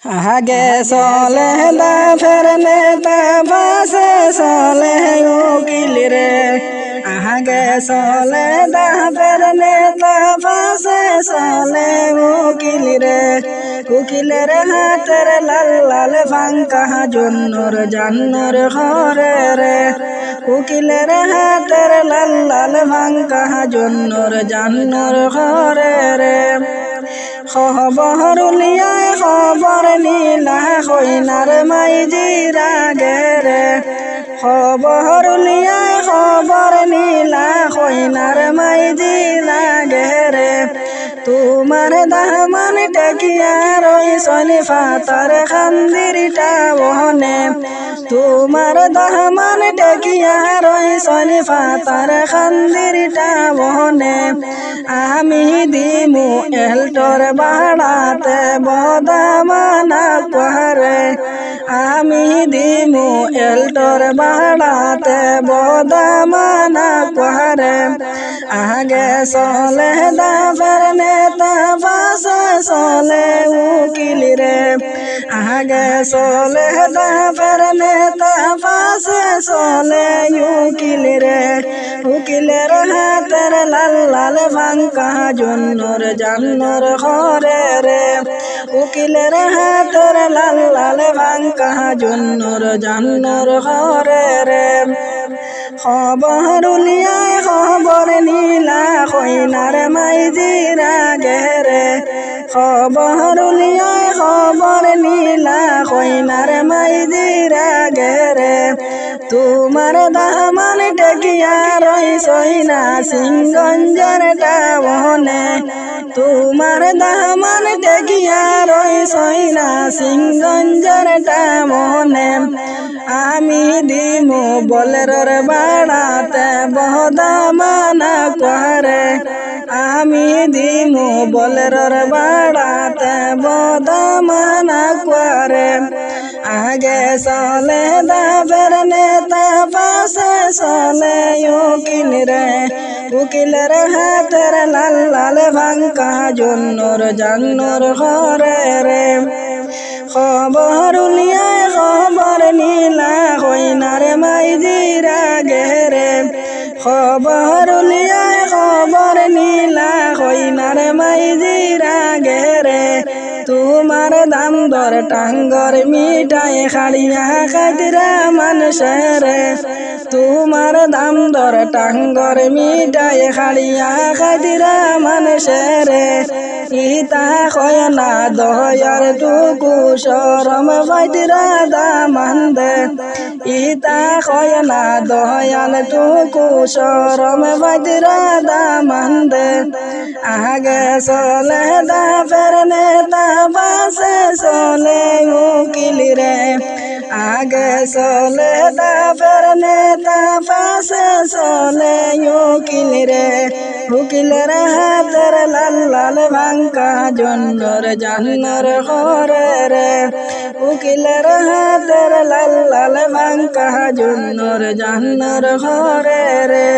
আগে চলে দা ফের নেতা পাশে চলে উকিল রে আগে চলে দা ফের নেতা পাশে চলে উকিল রে উকিলের হাতের লাল লাল ফাঙ্কা জন্নর জান্নর ঘরে রে উকিলের হাতের লাল লাল ফাঙ্কা জন্নর জান্নর ঘরে রে খবর উলিয়ায় খবর নীলা হইনার মাইজিরা গেরে খবর উলিয়ায় খবর নীলা হইনার মাইজিরা গেরে তোমার দামান টেকিয়া রইসন ফাতার খান্দিরটা বহনে তোমার দামান টেকিয়া রইসন ফাতার খান্দিরটা বহনে আমি দিমু এলটর বাড়াতে বদামানা পারে আমি দিমু এলটর বাড়াতে বদামানা পারে আগে চলে দাফের নেতা পাশে চলে উকিল রে আগে চলে দাফের নেতা পাশে চলে উকিল রে উকিলের হাতের লাল লাল ফাঙ্কা জন্নর জান্নর ঘরে রে উকিলের হাতের লাল লাল ফাঙ্কা জন্নর জান্নর ঘরে রে খবর উলিয়ায় খবর নীলা কইনার মাইজিরা গেরে খবর উলিয়ায় খবর নীলা কইনার মাইজিরা গেরে তোমার দামান টেকিয়া রইসই না সিংগঞ্জের টাবনে তোমার দামান টেকিয়া রইসই না সিংগঞ্জের টাবনে আমি দিমু বলেরর বাড়াতে বহদামানা করে আমি দিমু বলেরর বাড়াতে বহদামানা করে আগে চলে দাফের নেতা পাশে চলে উকিল রে উকিলের হাতের লাল লাল ফাঙ্কা জন্নর জান্নর ঘরে রে খবর উলিয়ায় খবর নীলা হইনার মাইজিরা গেরে খবর উলিয়ায় খবর নীলা হইনার মাইজিরা গেরে তোমার দাম দর টাঙ্গর মিঠাই খাড়িয়া খাদিরা মানুষের তোমার দাম দর টাঙ্গর মিঠাই খাড়িয়া খাদিরা মানুষের ইতা কয় না দয়ার টুকু সরম বাইদিরা দামান দে ইতা কয় না দয়াল টুকু সরম বাইদিরা দামান দে আগে চলে দাফের নেতা পাশে চলে উকিল রে আগে চলে দাফের নেতা পাশে চলে উকিল রে উকিলের হাতের লাল লাল ফাঙ্কা জন্নর জান্নর ঘরে রে উকিলের হাতের লাল লাল ফাঙ্কা জন্নর জান্নর ঘরে রে।